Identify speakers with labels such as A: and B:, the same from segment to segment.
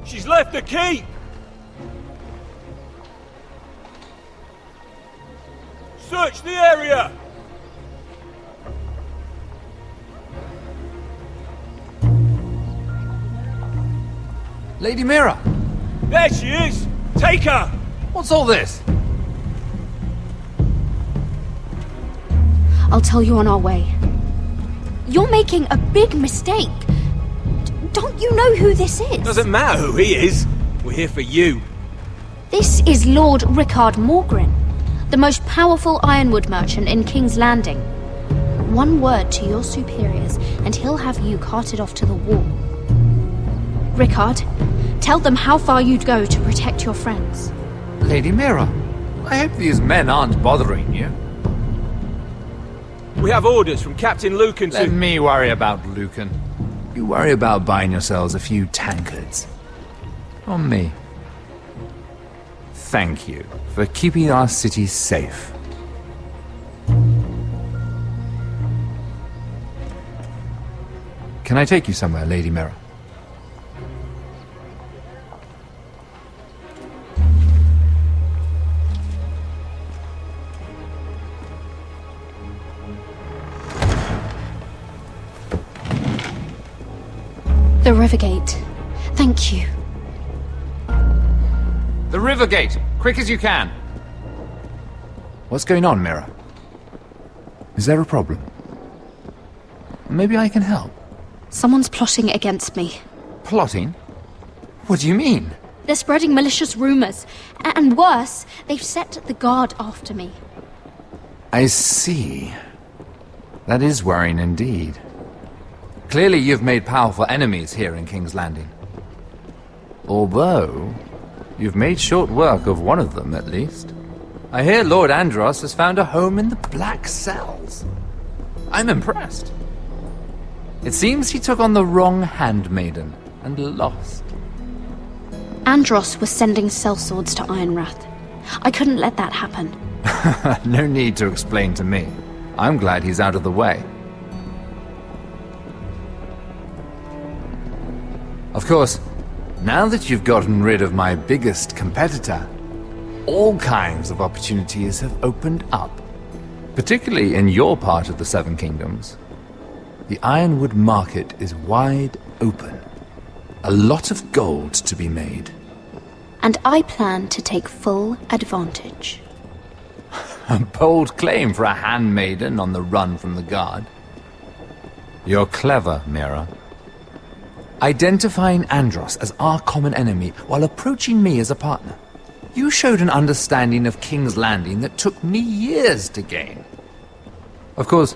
A: She's left the keep! Search the area!
B: Lady Mira!
A: There she is! Take her!
B: What's all this?
C: I'll tell you on our way. You're making a big mistake. Don't you know who this is?
A: Doesn't matter who he is. We're here for you.
C: This is Lord Rickard Morgren, the most powerful ironwood merchant in King's Landing. One word to your superiors, and he'll have you carted off to the wall. Rickard, tell them how far you'd go to protect your friends.
B: Lady Mira, I hope these men aren't bothering you.
A: We have orders from Captain Lucan to...
B: Let me worry about Lucan. You worry about buying yourselves a few tankards. On me. Thank you for keeping our city safe. Can I take you somewhere, Lady Mira?
C: The Rivergate. Thank you.
B: The Rivergate! Quick as you can! What's going on, Mira? Is there a problem? Maybe I can help.
C: Someone's plotting against me.
B: Plotting? What do you mean?
C: They're spreading malicious rumors. And worse, they've set the guard after me.
B: I see. That is worrying indeed. Clearly you've made powerful enemies here in King's Landing. Although, you've made short work of one of them, at least. I hear Lord Andros has found a home in the Black Cells. I'm impressed. It seems he took on the wrong handmaiden and lost.
C: Andros was sending sellswords to Ironrath. I couldn't let that happen.
B: No need to explain to me. I'm glad he's out of the way. Of course, now that you've gotten rid of my biggest competitor, all kinds of opportunities have opened up. Particularly in your part of the Seven Kingdoms. The ironwood market is wide open. A lot of gold to be made.
C: And I plan to take full advantage.
B: A bold claim for a handmaiden on the run from the guard. You're clever, Mira. Identifying Andros as our common enemy while approaching me as a partner. You showed an understanding of King's Landing that took me years to gain. Of course,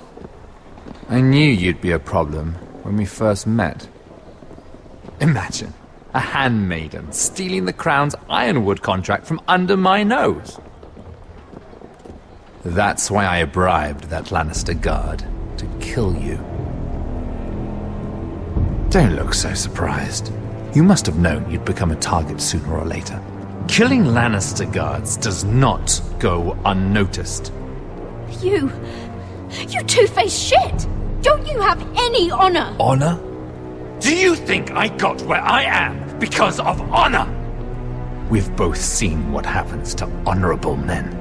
B: I knew you'd be a problem when we first met. Imagine, a handmaiden stealing the Crown's ironwood contract from under my nose. That's why I bribed that Lannister guard to kill you. Don't look so surprised. You must have known you'd become a target sooner or later. Killing Lannister guards does not go unnoticed.
C: You two-faced shit! Don't you have any honor?
B: Honor? Do you think I got where I am because of honor? We've both seen what happens to honorable men.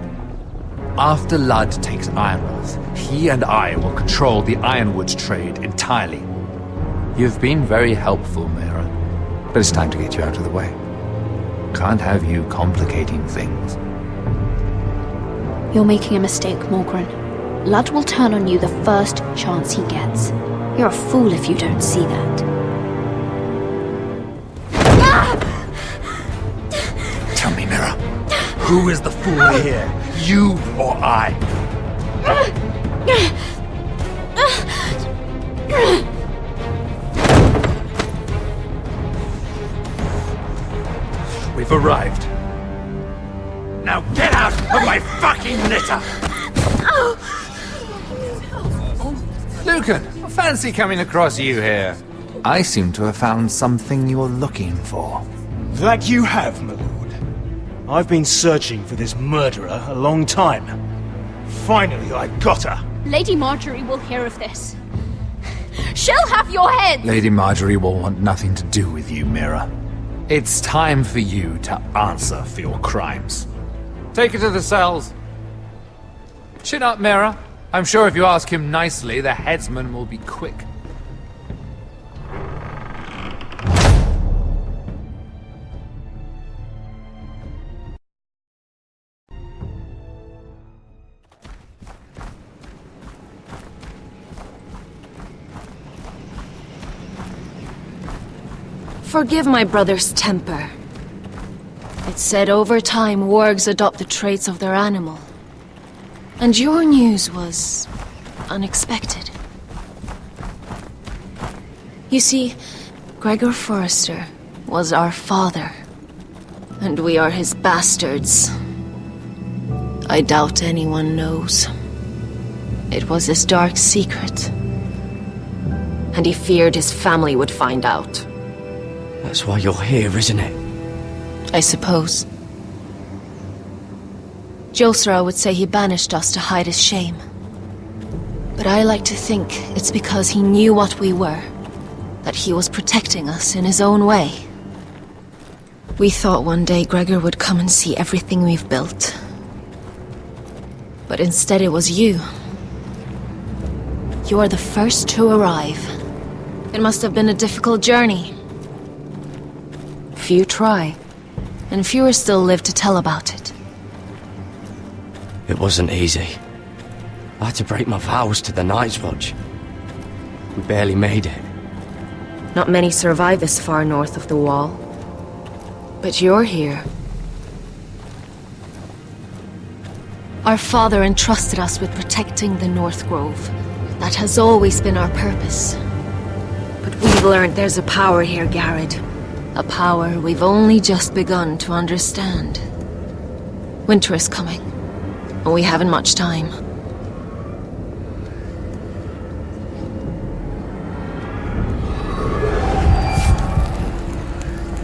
B: After Ludd takes Ironrath, he and I will control the ironwood trade entirely. You've been very helpful, Mira, but it's time to get you out of the way. Can't have you complicating things.
C: You're making a mistake, Morgren. Ludd will turn on you the first chance he gets. You're a fool if you don't see that.
B: Tell me, Mira, who is the fool here? You or I? We've arrived. Now get out of my fucking litter! Lucan, fancy coming across you here. I seem to have found something you're looking for.
A: That you have, my lord. I've been searching for this murderer a long time. Finally, I got her.
C: Lady Marjorie will hear of this. She'll have your head!
B: Lady Marjorie will want nothing to do with you, Mira. It's time for you to answer for your crimes. Take it to the cells. Chin up, Mirror. I'm sure if you ask him nicely, the headsman will be quick.
D: Forgive my brother's temper. It's said over time wargs adopt the traits of their animal. And your news was unexpected. You see, Gregor Forrester was our father, and we are his bastards. I doubt anyone knows. It was his dark secret, and he feared his family would find out.
E: That's why you're here, isn't it?
D: I suppose. Josra would say he banished us to hide his shame. But I like to think it's because he knew what we were, that he was protecting us in his own way. We thought one day Gregor would come and see everything we've built. But instead it was you. You are the first to arrive. It must have been a difficult journey. Few try, and fewer still live to tell about it.
E: It wasn't easy. I had to break my vows to the Night's Watch. We barely made it.
D: Not many survive this far north of the Wall. But you're here. Our father entrusted us with protecting the North Grove. That has always been our purpose. But we've learned there's a power here, Garrett. A power we've only just begun to understand. Winter is coming, and we haven't much time.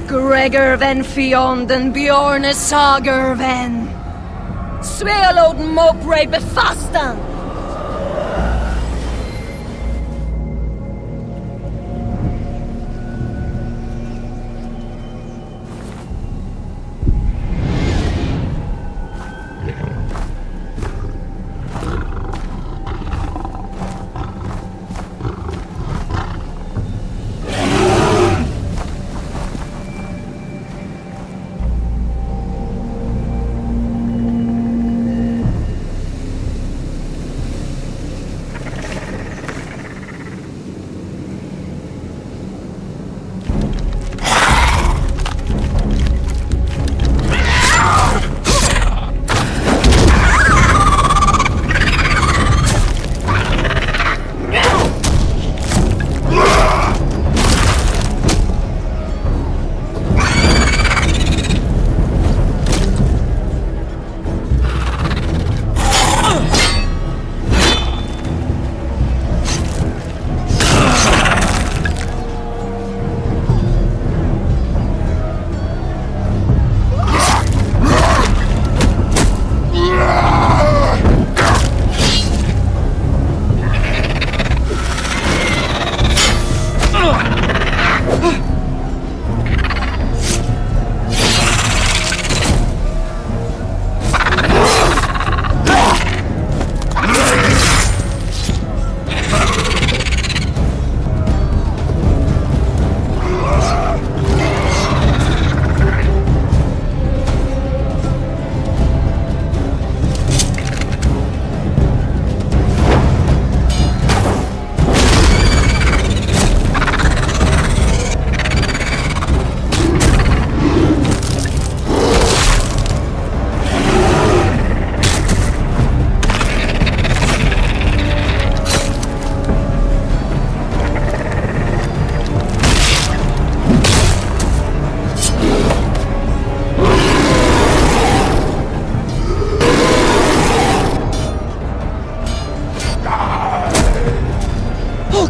F: Gregor ven Fionden Bjorne Sager ven Svealoden Mopre befastan.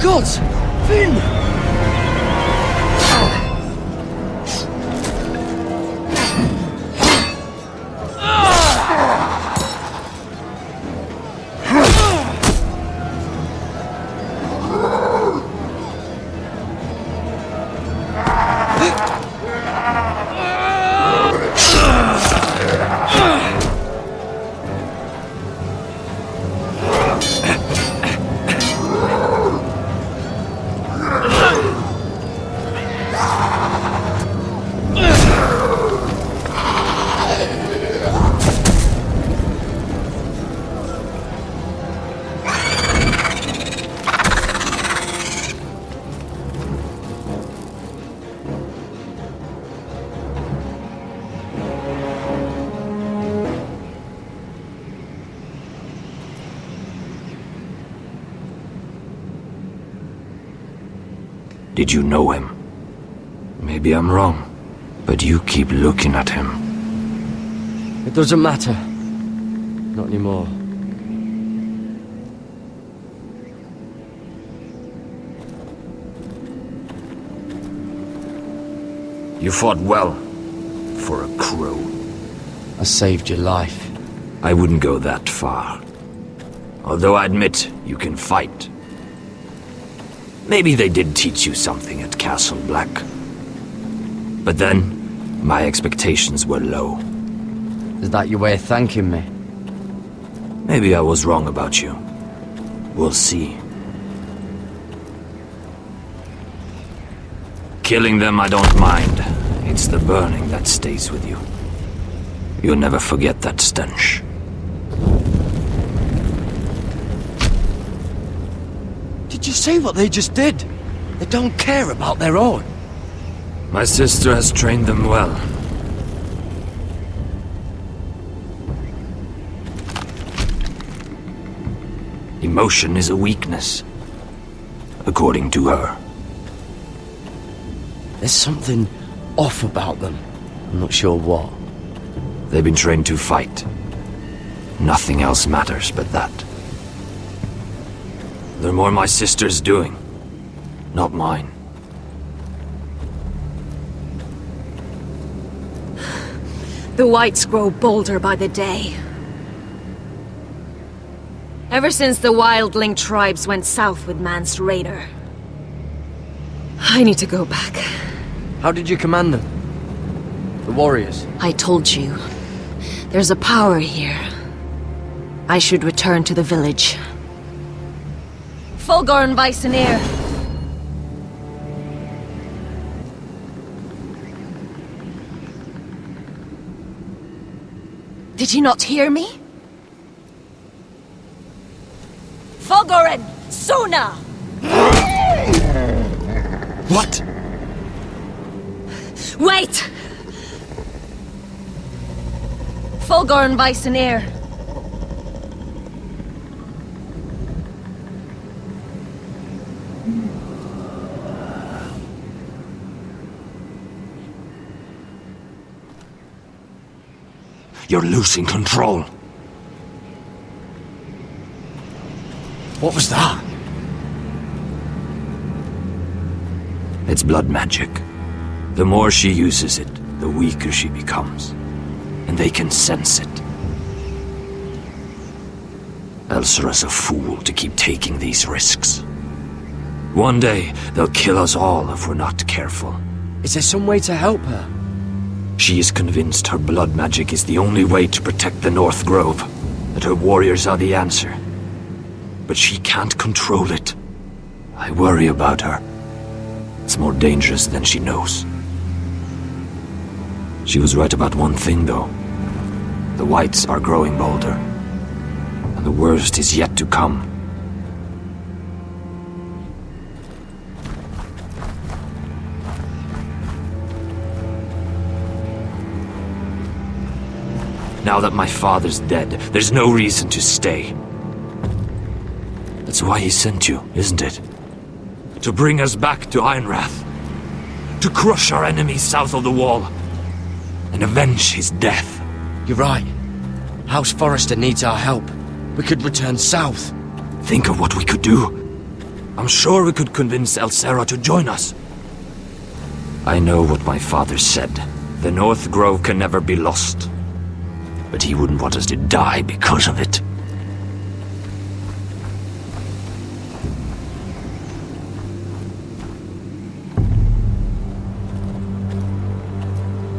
E: gods! Finn!
G: Did you know him? Maybe I'm wrong, but you keep looking at him.
E: It doesn't matter. Not anymore.
G: You fought well, for a crow.
E: I saved your life.
G: I wouldn't go that far. Although I admit, you can fight. Maybe they did teach you something at Castle Black. But then, my expectations were low.
E: Is that your way of thanking me?
G: Maybe I was wrong about you. We'll see. Killing them I don't mind. It's the burning that stays with you. You'll never forget that stench.
E: Did you see what they just did? They don't care about their own.
G: My sister has trained them well. Emotion is a weakness, according to her.
E: There's something off about them. I'm not sure what.
G: They've been trained to fight. Nothing else matters but that. They're more my sister's doing, not mine.
D: The whites grow bolder by the day. Ever since the wildling tribes went south with Mance Raider. I need to go back.
E: How did you command them? The warriors?
D: I told you. There's a power here. I should return to the village. Fulgorn Weisenir. Did you not hear me? Fulgoren! Suna!
G: What?
D: Wait! Fulgorn Weisenir.
G: You're losing control.
E: What was that?
G: It's blood magic. The more she uses it, the weaker she becomes. And they can sense it. Elsera's a fool to keep taking these risks. One day, they'll kill us all if we're not careful.
E: Is there some way to help her?
G: She is convinced her blood magic is the only way to protect the North Grove, that her warriors are the answer. But she can't control it. I worry about her. It's more dangerous than she knows. She was right about one thing, though. The whites are growing bolder. And the worst is yet to come. Now that my father's dead, there's no reason to stay. That's why he sent you, isn't it? To bring us back to Ironrath. To crush our enemies south of the wall. And avenge his death.
E: You're right. House Forrester needs our help. We could return south.
G: Think of what we could do. I'm sure we could convince Elsera to join us. I know what my father said. The North Grove can never be lost. But he wouldn't want us to die because of it.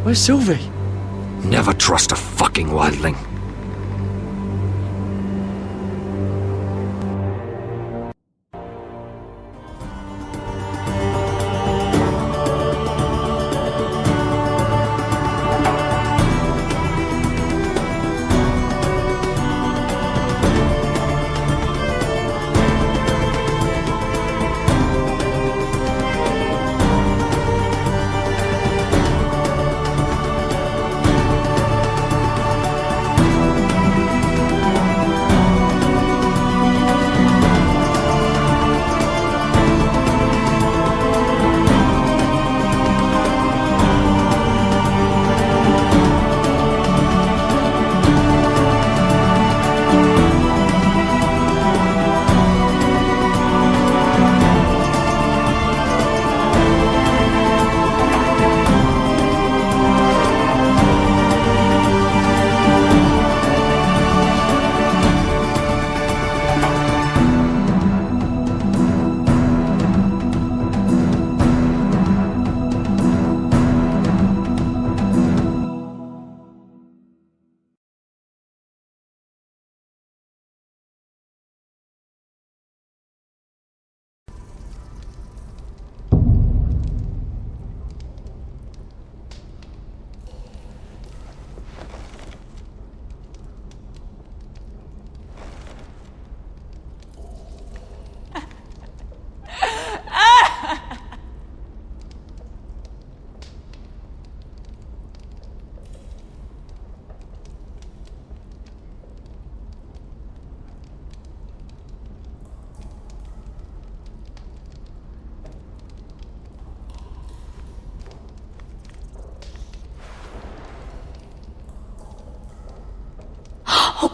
E: Where's Sylvie?
G: Never trust a fucking wildling.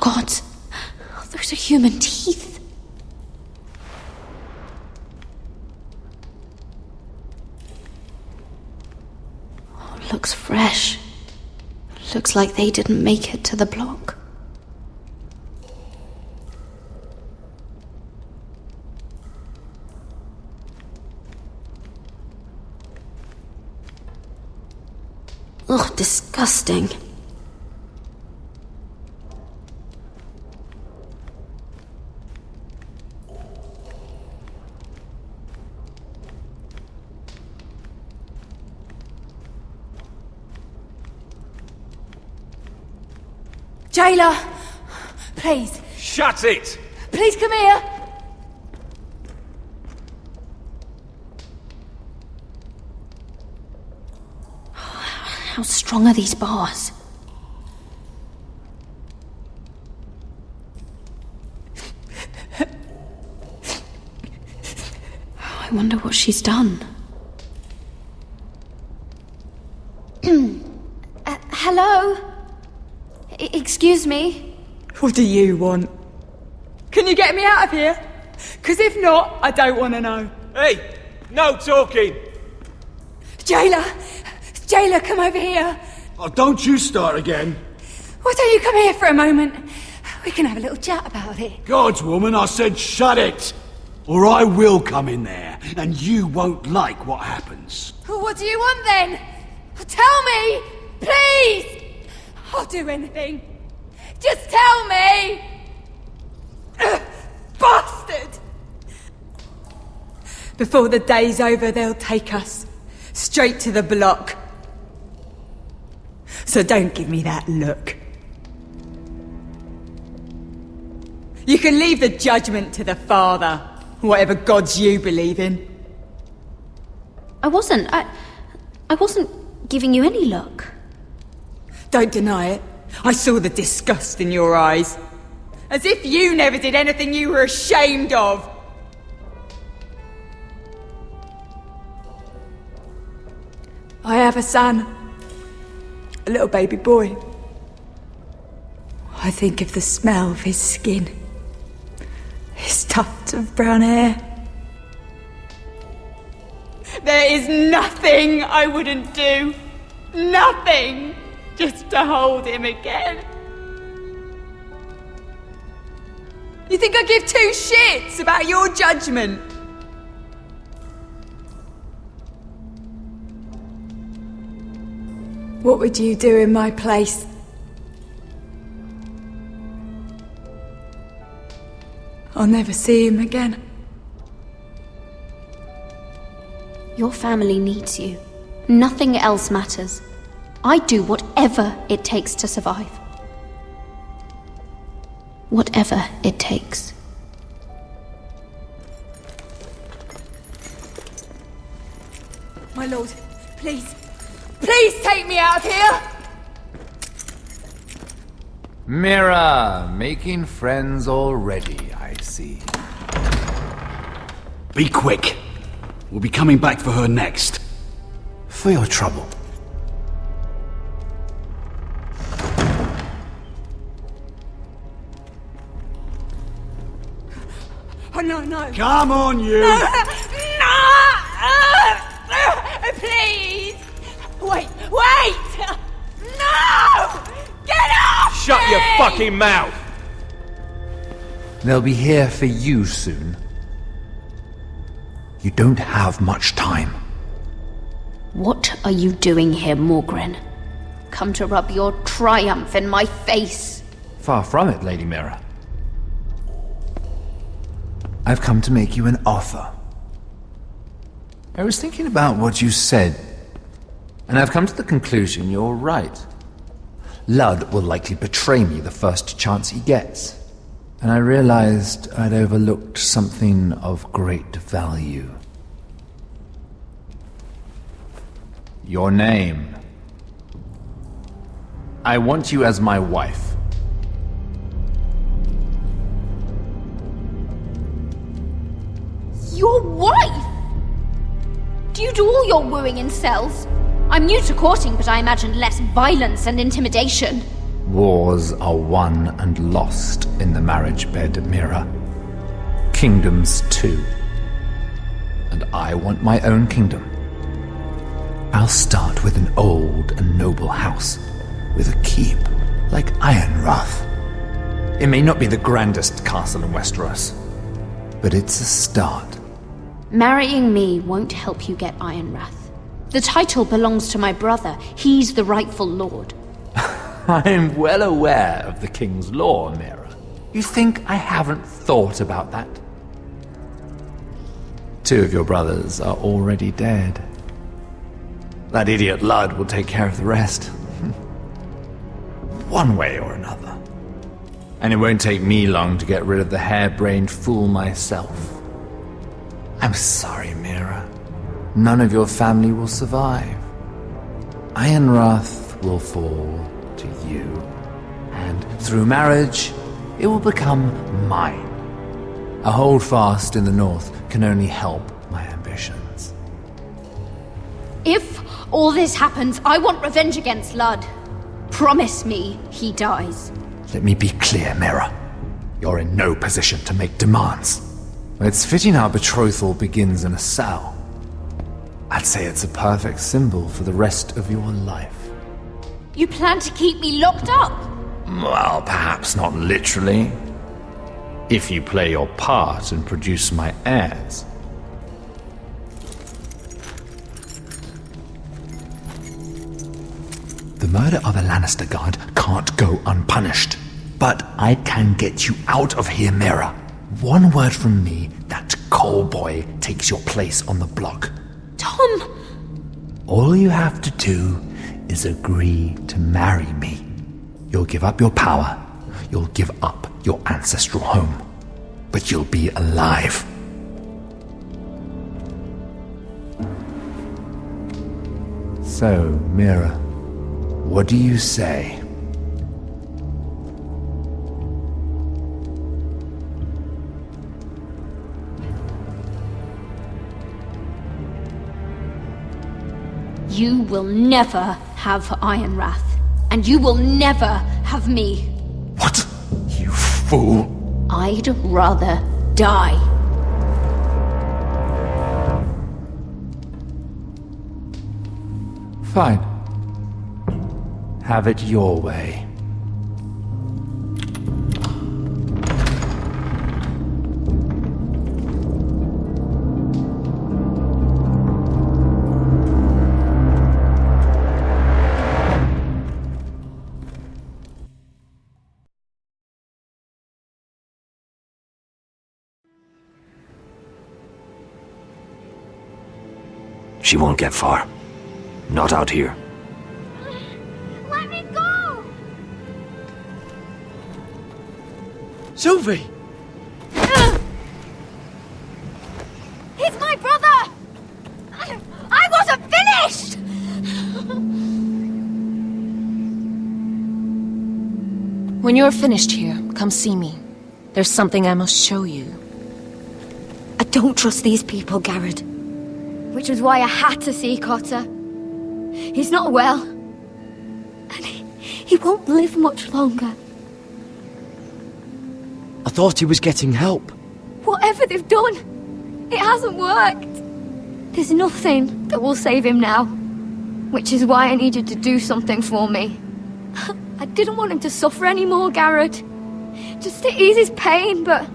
C: God. Those are human teeth. Oh, looks fresh. Looks like they didn't make it to the block. Ugh, disgusting.
F: Jailer! Please.
A: Shut it!
F: Please come here!
C: How strong are these bars? I wonder what she's done. Hello? Excuse me?
F: What do you want? Can you get me out of here? Because if not, I don't want to know.
A: Hey! No talking!
F: Jailer! Jailer, come over here!
H: Oh, don't you start again.
F: Why don't you come here for a moment? We can have a little chat about it.
H: God's woman, I said shut it! Or I will come in there, and you won't like what happens.
F: Well, what do you want then? Tell me! Please! I'll do anything. Just tell me! Bastard! Before the day's over, they'll take us straight to the block. So don't give me that look. You can leave the judgment to the Father, whatever gods you believe in.
C: I wasn't giving you any look.
F: Don't deny it. I saw the disgust in your eyes. As if you never did anything you were ashamed of. I have a son. A little baby boy. I think of the smell of his skin. His tuft of brown hair. There is nothing I wouldn't do. Nothing! Just to hold him again. You think I give two shits about your judgment? What would you do in my place? I'll never see him again.
C: Your family needs you. Nothing else matters. I'd do whatever it takes to survive. Whatever it takes.
F: My lord, please. Please take me out of here!
B: Mira, making friends already, I see.
H: Be quick. We'll be coming back for her next.
A: For your trouble.
F: Oh, no.
H: Come on, you!
F: No! Please! Wait! No! Get off!
A: Shut
F: me!
A: your fucking mouth!
B: They'll be here for you soon. You don't have much time.
C: What are you doing here, Morgren? Come to rub your triumph in my face?
B: Far from it, Lady Mira. I've come to make you an offer. I was thinking about what you said, and I've come to the conclusion you're right. Ludd will likely betray me the first chance he gets, and I realized I'd overlooked something of great value. Your name. I want you as my wife.
C: Your wife? Do you do all your wooing in cells? I'm new to courting, but I imagined less violence and intimidation.
B: Wars are won and lost in the marriage bed, Mira. Kingdoms too. And I want my own kingdom. I'll start with an old and noble house, with a keep, like Ironrath. It may not be the grandest castle in Westeros, but it's a start.
C: Marrying me won't help you get Ironrath. The title belongs to my brother. He's the rightful lord.
B: I'm well aware of the king's law, Mira. You think I haven't thought about that? 2 of your brothers are already dead. That idiot Lud will take care of the rest. One way or another. And it won't take me long to get rid of the harebrained fool myself. I'm sorry, Mira. None of your family will survive. Ironrath will fall to you. And through marriage, it will become mine. A holdfast in the north can only help my ambitions.
C: If all this happens, I want revenge against Lud. Promise me he dies.
B: Let me be clear, Mira. You're in no position to make demands. It's fitting our betrothal begins in a cell. I'd say it's a perfect symbol for the rest of your life.
C: You plan to keep me locked up?
B: Well, perhaps not literally. If you play your part and produce my heirs. The murder of a Lannister guard can't go unpunished. But I can get you out of here, Mira. One word from me, that coal boy takes your place on the block.
C: Tom!
B: All you have to do is agree to marry me. You'll give up your power. You'll give up your ancestral home. But you'll be alive. So, Mira, what do you say?
C: You will never have Ironrath, and you will never have me.
B: What? You fool!
C: I'd rather die.
B: Fine. Have it your way.
G: She won't get far. Not out here.
C: Let me go!
E: Sylvie!
C: He's my brother! I wasn't finished!
D: When you're finished here, come see me. There's something I must show you.
C: I don't trust these people, Garrett. Which was why I had to see Cotter. He's not well. And he won't live much longer.
E: I thought he was getting help.
C: Whatever they've done, it hasn't worked. There's nothing that will save him now. Which is why I needed to do something for me. I didn't want him to suffer anymore, Garrett. Just to ease his pain, but...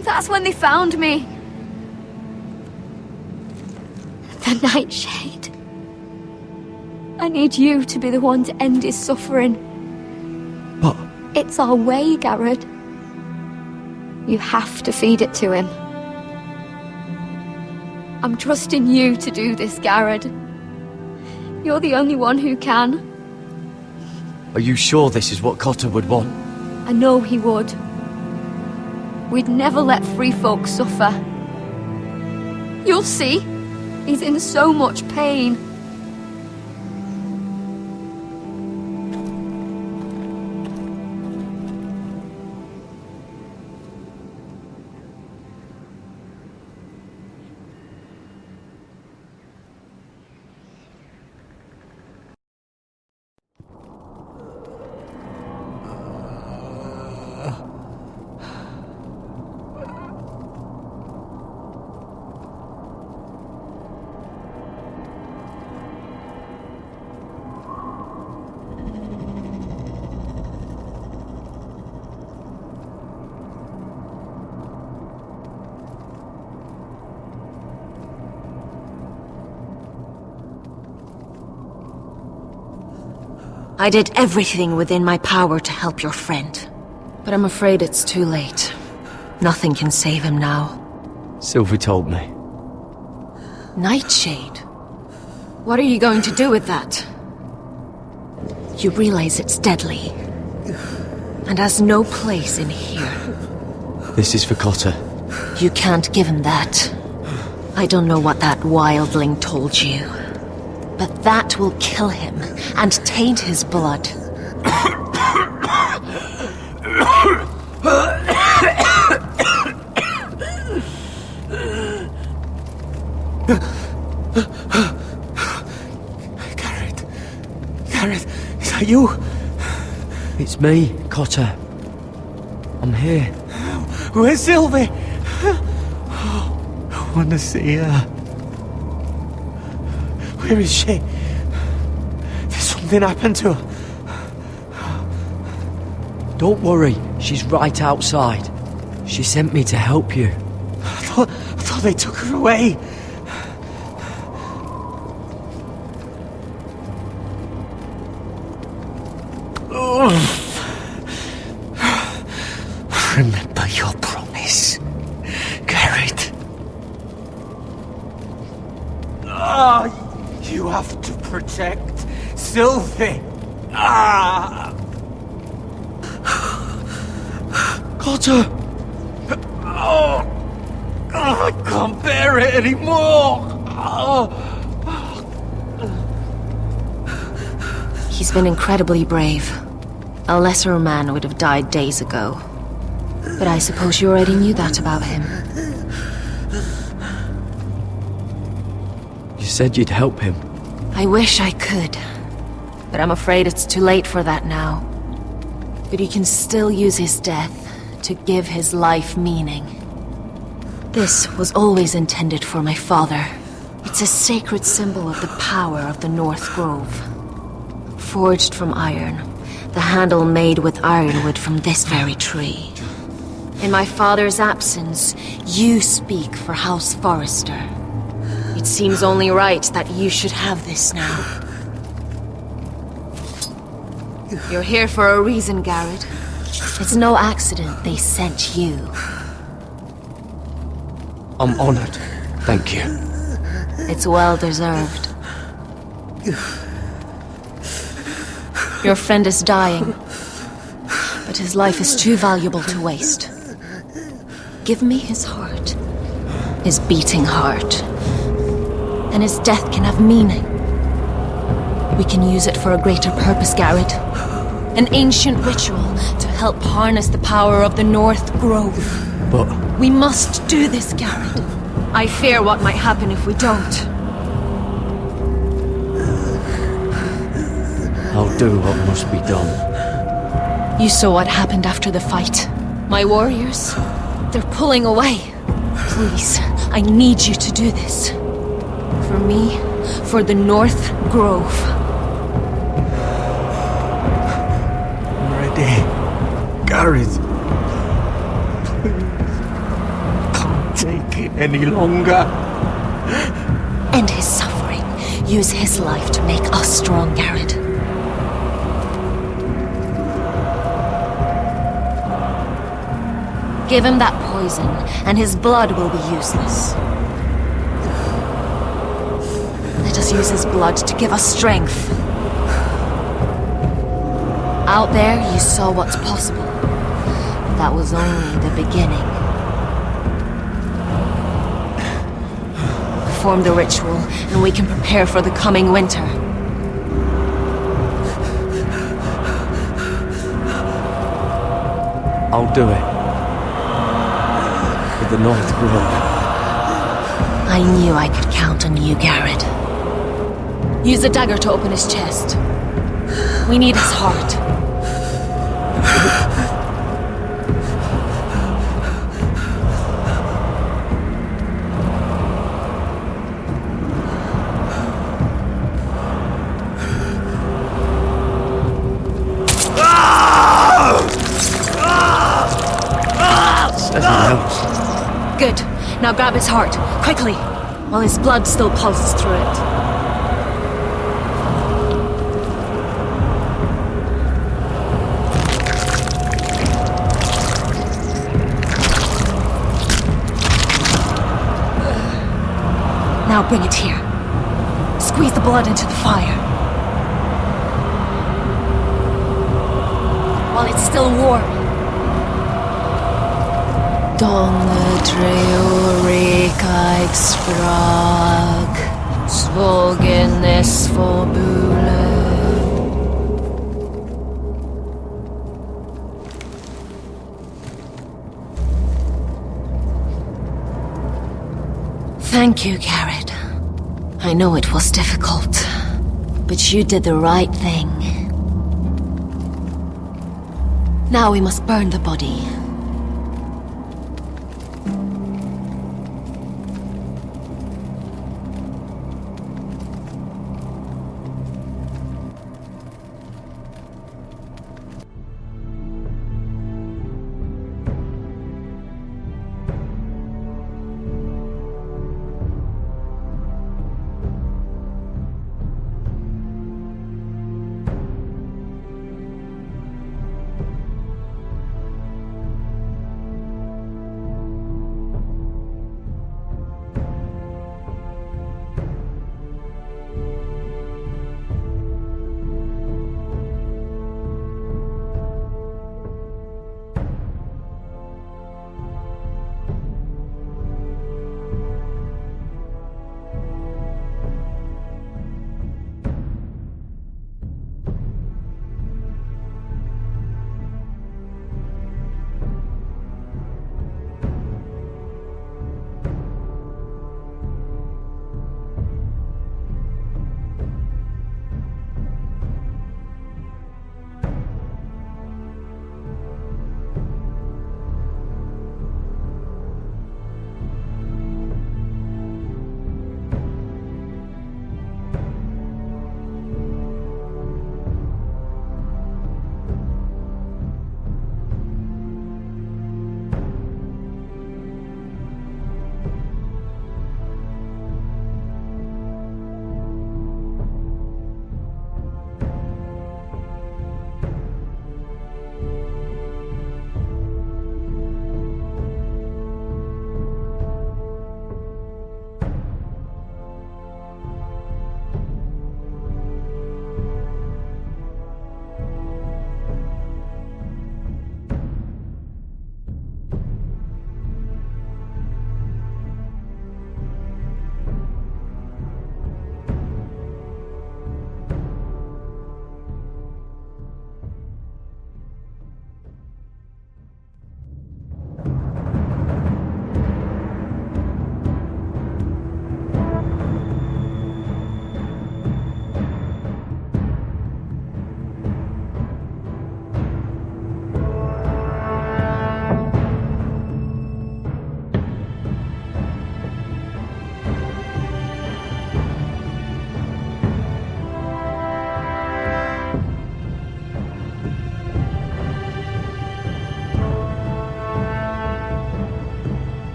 C: that's when they found me. The Nightshade. I need you to be the one to end his suffering.
E: But...
C: it's our way, Garrett. You have to feed it to him. I'm trusting you to do this, Garrett. You're the only one who can.
E: Are you sure this is what Cotter would want?
C: I know he would. We'd never let free folk suffer. You'll see. He's in so much pain.
D: I did everything within my power to help your friend. But I'm afraid it's too late. Nothing can save him now.
E: Sylvie told me.
D: Nightshade? What are you going to do with that? You realize it's deadly. And has no place in here.
E: This is for Cotter.
D: You can't give him that. I don't know what that wildling told you. But that will kill him and taint his blood.
A: Gareth, is that you?
E: It's me, Cotter. I'm here.
A: Where's Sylvie? I want to see her. Where is she? Did something happen to her?
E: Don't worry, she's right outside. She sent me to help you.
A: I thought they took her away. Remember your promise, Garrett. You have to protect Sylvie.
E: Cotter!
A: I can't bear it anymore.
D: He's been incredibly brave. A lesser man would have died days ago. But I suppose you already knew that about him.
E: You said you'd help him.
D: I wish I could. But I'm afraid it's too late for that now. But he can still use his death to give his life meaning. This was always intended for my father. It's a sacred symbol of the power of the North Grove. Forged from iron, the handle made with ironwood from this very tree. In my father's absence, you speak for House Forrester. It seems only right that you should have this now. You're here for a reason, Garrett. It's no accident they sent you.
E: I'm honored. Thank you.
D: It's well deserved. Your friend is dying, but his life is too valuable to waste. Give me his heart. His beating heart. And his death can have meaning. We can use it for a greater purpose, Garrett. An ancient ritual to help harness the power of the North Grove.
E: But
D: We must do this, Garrett. I fear what might happen if we don't.
E: I'll do what must be done.
D: You saw what happened after the fight. My warriors, they're pulling away. Please, I need you to do this. For me, for the North Grove.
A: I'm ready. Gareth. Can't take it any longer.
D: End his suffering. Use his life to make us strong, Garrett. Give him that poison, and his blood will be useless. Let us use his blood to give us strength. Out there, you saw what's possible. That was only the beginning. Perform the ritual, and we can prepare for the coming winter.
E: I'll do it. For the North Grove.
D: I knew I could count on you, Garrett. Use the dagger to open his chest. We need his heart. Good. Now grab his heart, quickly, while his blood still pulses through it. Now bring it here. Squeeze the blood into the fire. While it's still warm. Donne treorekaig sprag, svogen es forbule. Thank you, Garrett. I know it was difficult, but you did the right thing. Now we must burn the body.